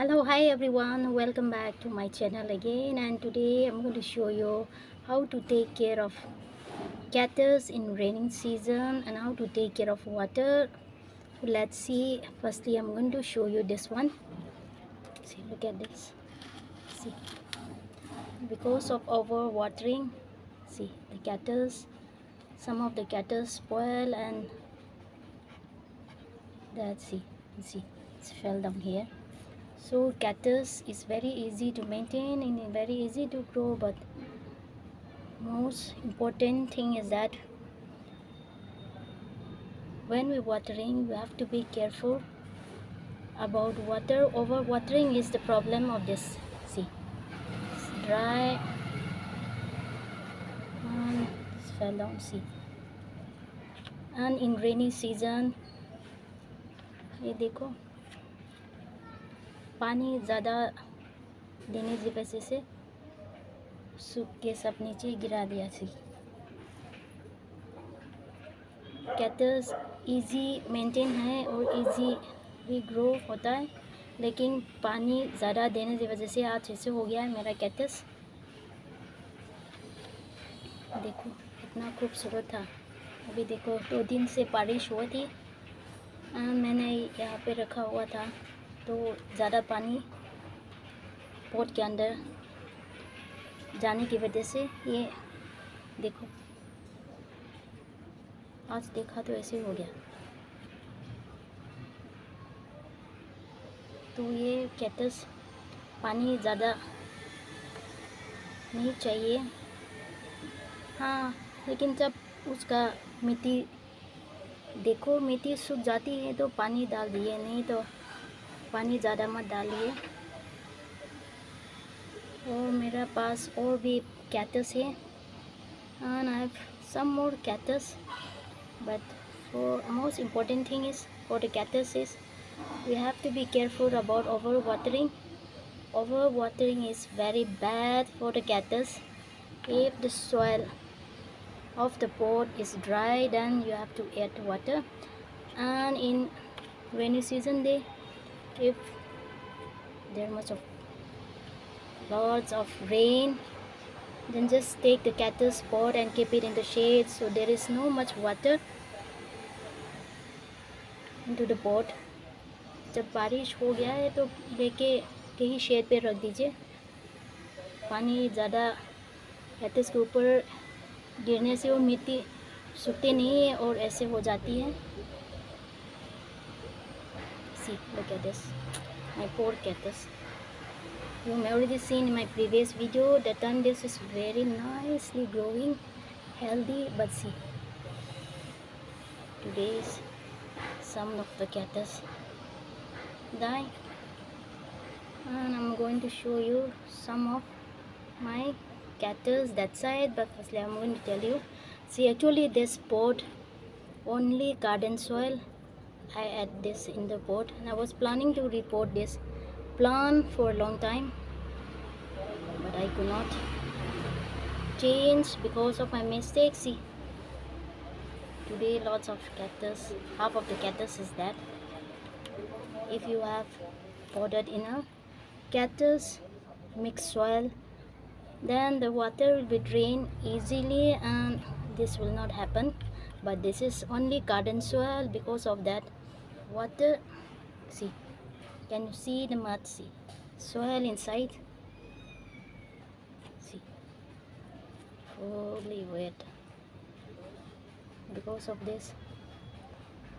Hello, hi everyone, welcome back to my channel again, and today I'm going to show you how to take care of cactus in raining season and how to take care of water. So let's see. Firstly, I'm going to show you this one. See, look at this. See, because of overwatering, see the cactus, some of the cactus spoil, and that's see it's fell down here. So cactus is very easy to maintain and very easy to grow, but most important thing is that when we're watering, we have to be careful about water. Over watering is the problem of this. See, it's dry and it's fell down. See, and in rainy season, ये देखो पानी ज़्यादा देने की वजह से सूख के सब नीचे गिरा दिया। सी कैक्टस इजी मेंटेन है और इजी भी ग्रो होता है, लेकिन पानी ज़्यादा देने की वजह से आज ऐसे हो गया है मेरा कैक्टस। देखो इतना खूबसूरत था। अभी देखो 2 दिन से बारिश हुई थी, मैंने यहाँ पे रखा हुआ था, तो ज़्यादा पानी पॉट के अंदर जाने की वजह से ये देखो आज देखा तो ऐसे हो गया। तो ये कैक्टस पानी ज़्यादा नहीं चाहिए, हाँ, लेकिन जब उसका मिट्टी देखो मिट्टी सूख जाती है तो पानी डाल दिए, नहीं तो पानी ज़्यादा मत डालिए। और मेरा पास और भी कैक्टस है, and I have some more cactus, but for most important thing is for the cactus is we have to be careful about overwatering. Overwatering is very bad for the cactus. If the soil of the pot is dry, then you have to add water, and in rainy season day, if there much of lots of rain, then just take the cactus pot and keep it in the shade, so there is no much water into the pot. जब बारिश हो गया है तो लेके कहीं shade पे रख दीजिए। पानी ज़्यादा कैक्टस के ऊपर गिरने से वो मिट्टी सूखती नहीं है और ऐसे हो जाती है। See, look at this, my poor cactus. You may already seen in my previous video that time this is very nicely growing, healthy, but see, today is some of the cactus die, and I'm going to show you some of my cactus that side. But firstly I'm going to tell you, see, actually this pot only garden soil. I add this in the pot, and I was planning to repot this plant for a long time, but I could not change because of my mistake. See, today lots of cactus, half of the cactus is dead. If you have potted in a cactus mixed soil, then the water will be drained easily and this will not happen. But this is only garden soil, because of that water, see, can you see the mud? See, soil inside, see, fully wet. Because of this,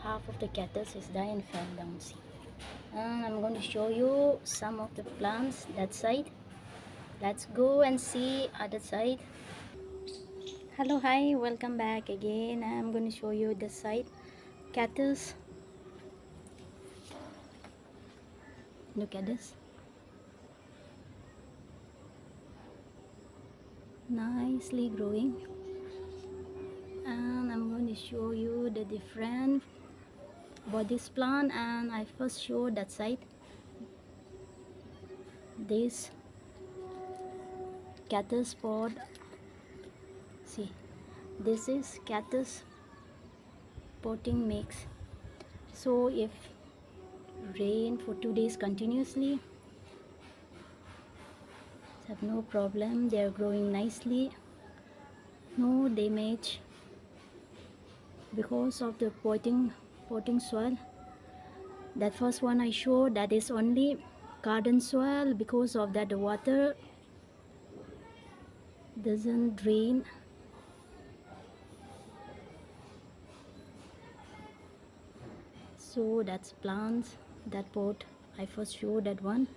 half of the cactus is dying and fell down. See, and I'm going to show you some of the plants that side. Let's go and see other side. Hello, hi, welcome back again. I'm going to show you this side cactus. Look at this, nicely growing, and I'm going to show you the different about this plant. And I first show that side, this cactus pot. See, this is cactus potting mix. So if rain for 2 days continuously, have no problem. They are growing nicely, no damage because of the potting soil. That first one I showed, that is only garden soil. Because of that, the water doesn't drain. So that's plants. That pot I first showed, that one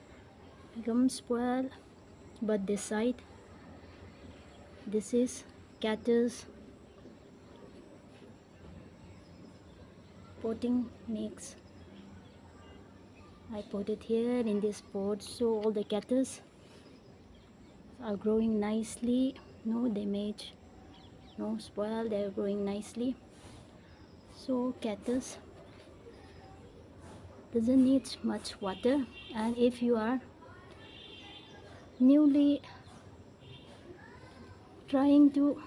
becomes spoil. But this side, this is cactus potting mix. I put it here in this pot, so all the cactus are growing nicely, no damage, no spoil. They are growing nicely. So cactus doesn't need much water, and if you are newly trying to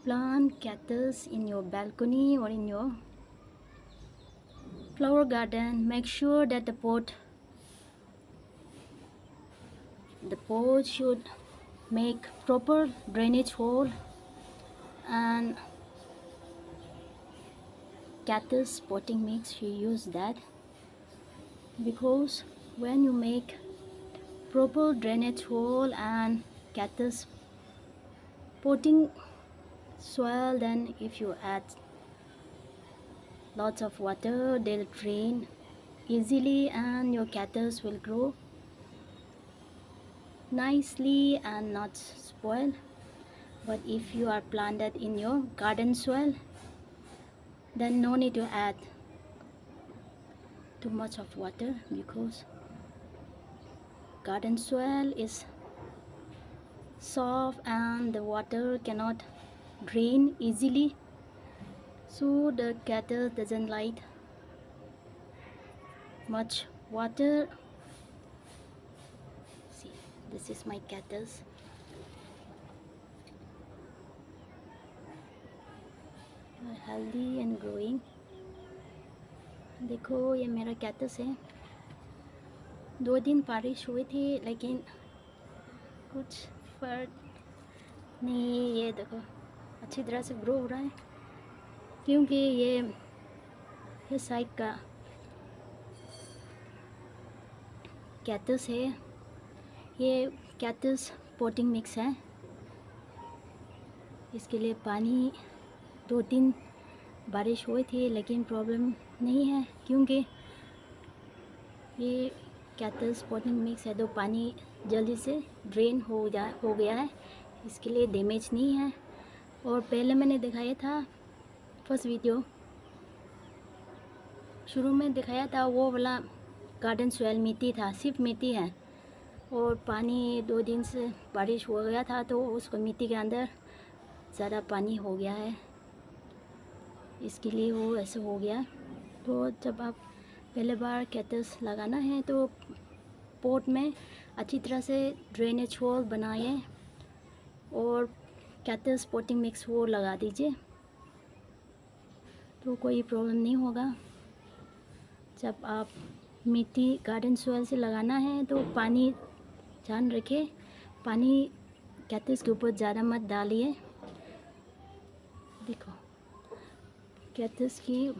plant cactus in your balcony or in your flower garden, make sure that the pot should make proper drainage hole, and cactus potting mix, you use that, because when you make proper drainage hole and cactus potting soil, then if you add lots of water, they'll drain easily and your cactus will grow nicely and not spoil. But if you are planted in your garden soil, then no need to add too much of water, because garden soil is soft and the water cannot drain easily, so the cactus doesn't like much water. See, this is my cactus. Healthy and growing. देखो ये मेरा cactus है. 2 दिन बारिश हुई थी लेकिन कुछ फर्क नहीं. ये देखो अच्छी तरह से ग्रो हो रहा है, क्योंकि ये साइड का कैक्टस है. ये कैक्टस पोटिंग मिक्स है. इसके लिए पानी 2-3 बारिश हुई थी लेकिन प्रॉब्लम नहीं है, क्योंकि ये कैक्टस पॉटिंग मिक्स है तो पानी जल्दी से ड्रेन हो गया है, इसके लिए डैमेज नहीं है. और पहले मैंने दिखाया था, फर्स्ट वीडियो शुरू में दिखाया था, वो वाला गार्डन सॉइल मिट्टी था, सिर्फ मिट्टी है, और पानी 2 दिन से बारिश हो गया था तो उसको मिट्टी के अंदर ज़्यादा पानी हो गया है, इसके लिए वो ऐसे हो गया. तो जब आप पहले बार कैक्टस लगाना है तो पॉट में अच्छी तरह से ड्रेनेज होल बनाइए और कैक्टस पोटिंग मिक्स वो लगा दीजिए, तो कोई प्रॉब्लम नहीं होगा. जब आप मिट्टी गार्डन सॉइल से लगाना है तो पानी ध्यान रखिए, पानी कैक्टस के ऊपर ज़्यादा मत डालिए. देखो कैक्टस की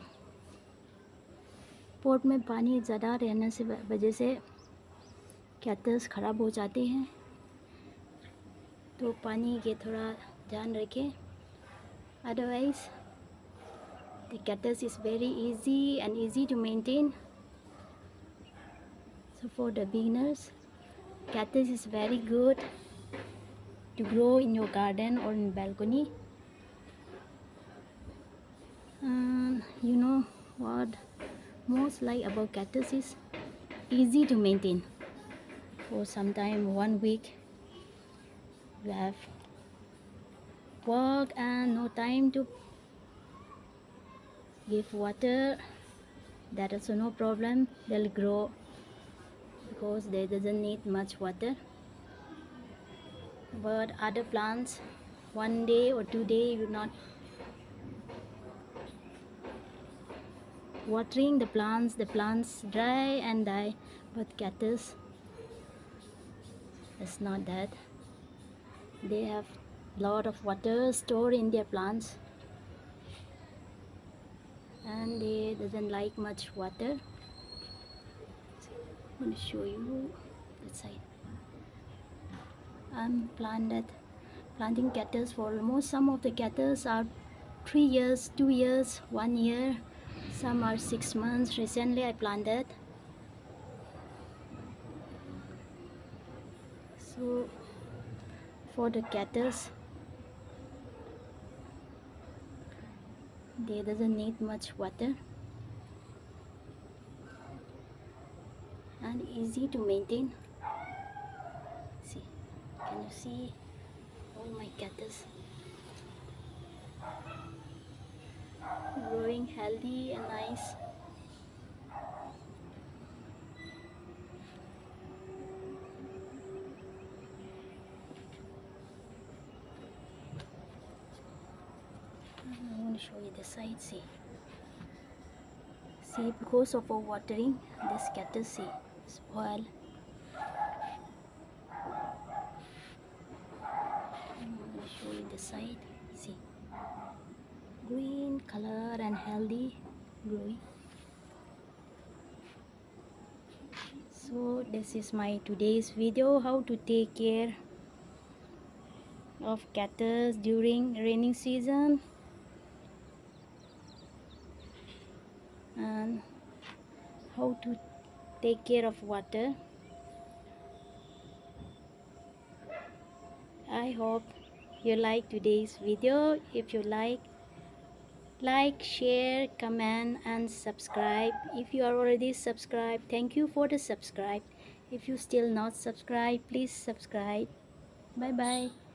पॉट में पानी ज़्यादा रहने से वजह से कैक्टस ख़राब हो जाते हैं, तो पानी के थोड़ा ध्यान रखें. Otherwise the cactus is very easy to maintain. So for the beginners, cactus is very good to grow in your garden or in balcony. And you know what most like about cactus is easy to maintain. For sometime 1 week you have work and no time to give water, that also no problem, they'll grow because they doesn't need much water. But other plants, 1 day or 2 day you're not watering the plants dry and die. But cactus It's not that. They have lot of water stored in their plants, and they doesn't like much water. I'm going to show you that side. I'm planting cactus for almost, some of the cactus are 3 years, 2 years, 1 year, some are 6 months. Recently I planted. So for the cactus, they doesn't need much water and easy to maintain. See, can you see all my cactus growing healthy and nice? I want to show you the side. See, because of overwatering, this cactus, see, spoil. I'm going to show you the side. See, green color and healthy growing. So this is my today's video, how to take care of cactus during raining season and how to take care of water. I hope you like today's video. If you like, share, comment and subscribe. If you are already subscribed, thank you for the subscribe. If you still not subscribed, please subscribe. Bye bye.